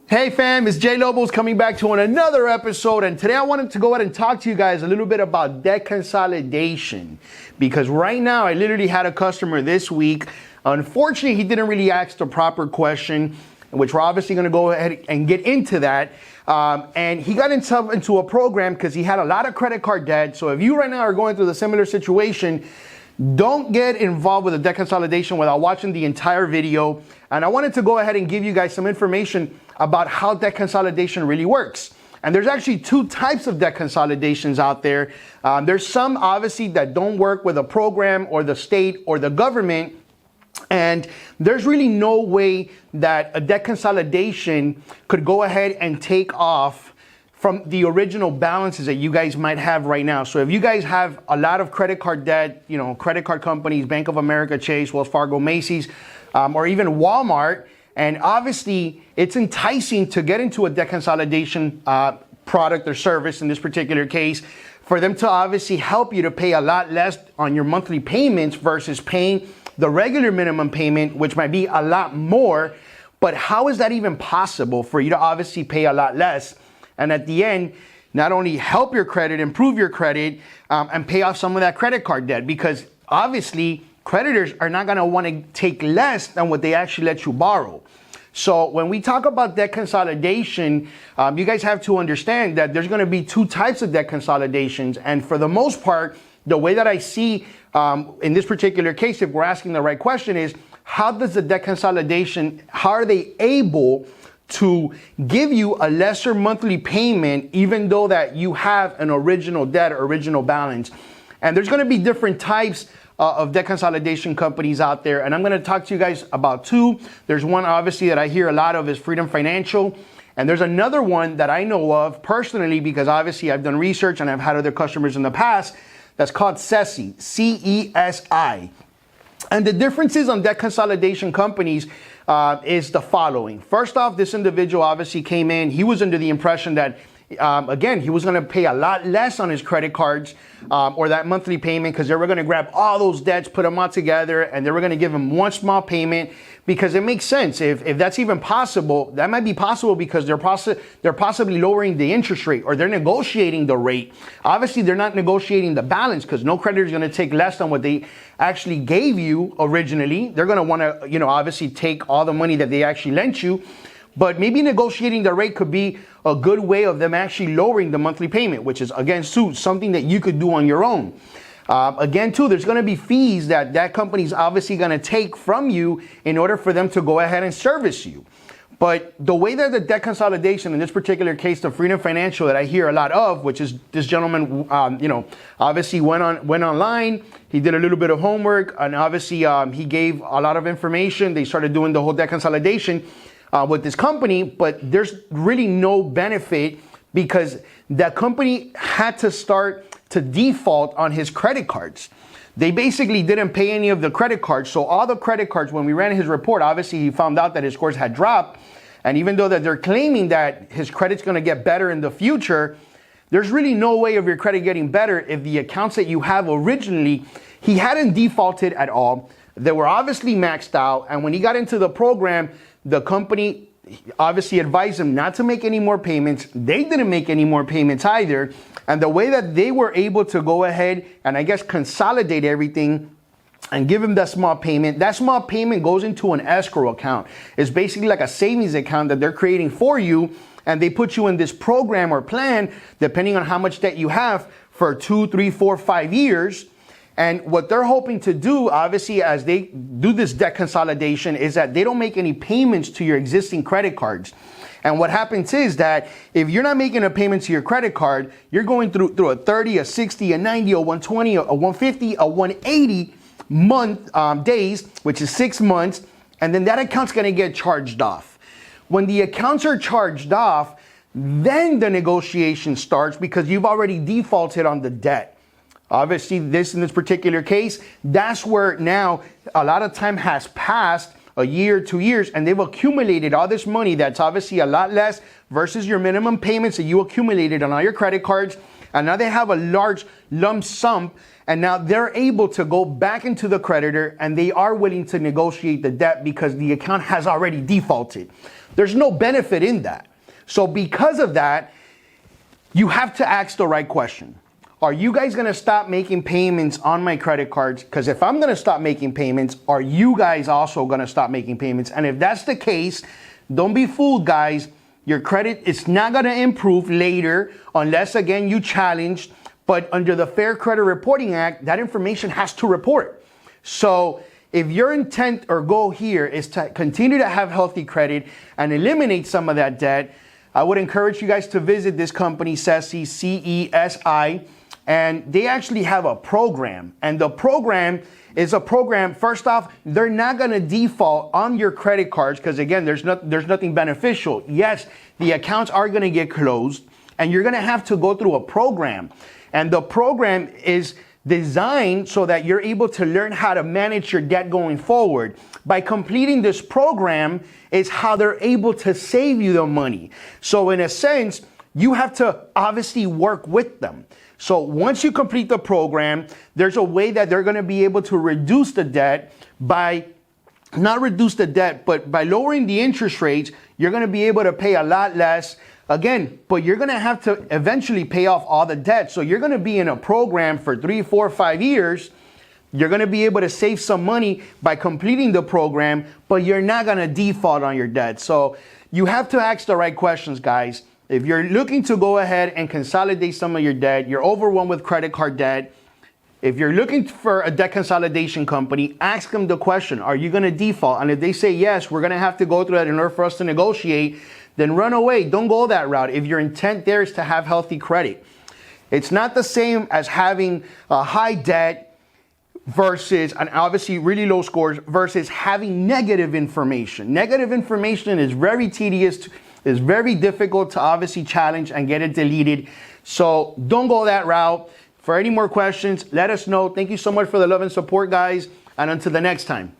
Hey fam, it's Jay Lobos coming back to another episode, and today I wanted to go ahead and talk to you guys a little bit about debt consolidation, because right now I literally had a customer this week. Unfortunately, he didn't really ask the proper question, which we're obviously going to go ahead and get into that. And he got himself into a program because he had a lot of credit card debt. So if you right now are going through the similar situation, don't get involved with a debt consolidation without watching the entire video. And I wanted to go ahead and give you guys some information about how debt consolidation really works. And there's actually two types of debt consolidations out there. There's some obviously that don't work with a program or the state or the government. And there's really no way that a debt consolidation could go ahead and take off from the original balances that you guys might have right now. So if you guys have a lot of credit card debt, credit card companies, Bank of America, Chase, Wells Fargo, Macy's, or even Walmart, and obviously it's enticing to get into a debt consolidation product or service in this particular case, for them to obviously help you to pay a lot less on your monthly payments versus paying the regular minimum payment, which might be a lot more. But how is that even possible for you to obviously pay a lot less and at the end not only help your credit, improve your credit, and pay off some of that credit card debt? Because obviously creditors are not going to want to take less than what they actually let you borrow. So when we talk about debt consolidation, you guys have to understand that there's going to be two types of debt consolidations. And for the most part, the way that I see in this particular case, if we're asking the right question, is how does the debt consolidation, how are they able to give you a lesser monthly payment even though that you have an original debt or original balance? And there's going to be different types of debt consolidation companies out there. And I'm going to talk to you guys about two. There's one obviously that I hear a lot of is Freedom Financial. And there's another one that I know of personally because obviously I've done research and I've had other customers in the past, that's called CESI, C-E-S-I. And the differences on debt consolidation companies is the following. First off, this individual obviously came in. He was under the impression that, again, he was going to pay a lot less on his credit cards or that monthly payment because they were going to grab all those debts, put them all together, and they were going to give him one small payment because it makes sense. If that's even possible, that might be possible because they're possibly lowering the interest rate or they're negotiating the rate. Obviously, they're not negotiating the balance because no creditor is going to take less than what they actually gave you originally. They're going to want to, obviously take all the money that they actually lent you. But maybe negotiating the rate could be a good way of them actually lowering the monthly payment, which is, again, something that you could do on your own. Again, too, there's going to be fees that company's obviously going to take from you in order for them to go ahead and service you. But the way that the debt consolidation, in this particular case, the Freedom Financial that I hear a lot of, which is this gentleman, obviously went online. He did a little bit of homework, and obviously he gave a lot of information. They started doing the whole debt consolidation with this company, but there's really no benefit because that company had to start to default on his credit cards. They basically didn't pay any of the credit cards. So all the credit cards, when we ran his report, obviously he found out that his scores had dropped. And even though that they're claiming that his credit's going to get better in the future, there's really no way of your credit getting better if the accounts that you have originally, he hadn't defaulted at all. They were obviously maxed out. And when he got into the program, the company obviously advised him not to make any more payments. They didn't make any more payments either. And the way that they were able to go ahead and I guess consolidate everything and give him that small payment goes into an escrow account. It's basically like a savings account that they're creating for you. And they put you in this program or plan, depending on how much debt you have, for 2, 3, 4, 5 years. And what they're hoping to do, obviously, as they do this debt consolidation, is that they don't make any payments to your existing credit cards. And what happens is that if you're not making a payment to your credit card, you're going through a 30, a 60, a 90, a 120, a 150, a 180 month days, which is 6 months. And then that account's going to get charged off. When the accounts are charged off, then the negotiation starts because you've already defaulted on the debt. Obviously, in this particular case, that's where now a lot of time has passed, a year, 2 years, and they've accumulated all this money that's obviously a lot less versus your minimum payments that you accumulated on all your credit cards. And now they have a large lump sum, and now they're able to go back into the creditor and they are willing to negotiate the debt because the account has already defaulted. There's no benefit in that. So because of that, you have to ask the right question. Are you guys gonna stop making payments on my credit cards? Because if I'm gonna stop making payments, are you guys also gonna stop making payments? And if that's the case, don't be fooled, guys. Your credit is not gonna improve later unless, again, you challenge. But under the Fair Credit Reporting Act, that information has to report. So if your intent or goal here is to continue to have healthy credit and eliminate some of that debt, I would encourage you guys to visit this company, CESI, C-E-S-I, and they actually have a program. And the program is a program, first off, they're not gonna default on your credit cards because, again, there's nothing beneficial. Yes, the accounts are gonna get closed and you're gonna have to go through a program. And the program is designed so that you're able to learn how to manage your debt going forward. By completing this program is how they're able to save you the money. So in a sense, you have to obviously work with them. So once you complete the program, there's a way that they're gonna be able to reduce the debt by, not reduce the debt, but by lowering the interest rates, you're gonna be able to pay a lot less. Again, but you're gonna have to eventually pay off all the debt. So you're gonna be in a program for 3, 4, 5 years. You're gonna be able to save some money by completing the program, but you're not gonna default on your debt. So you have to ask the right questions, guys. If you're looking to go ahead and consolidate some of your debt, you're overwhelmed with credit card debt, if you're looking for a debt consolidation company, ask them the question, are you gonna default? And if they say yes, we're gonna have to go through that in order for us to negotiate, then run away. Don't go that route if your intent there is to have healthy credit. It's not the same as having a high debt versus, and obviously really low scores, versus having negative information. Negative information is very tedious, is very difficult to obviously challenge and get it deleted. So don't go that route. For any more questions, let us know. Thank you so much for the love and support, guys. And until the next time.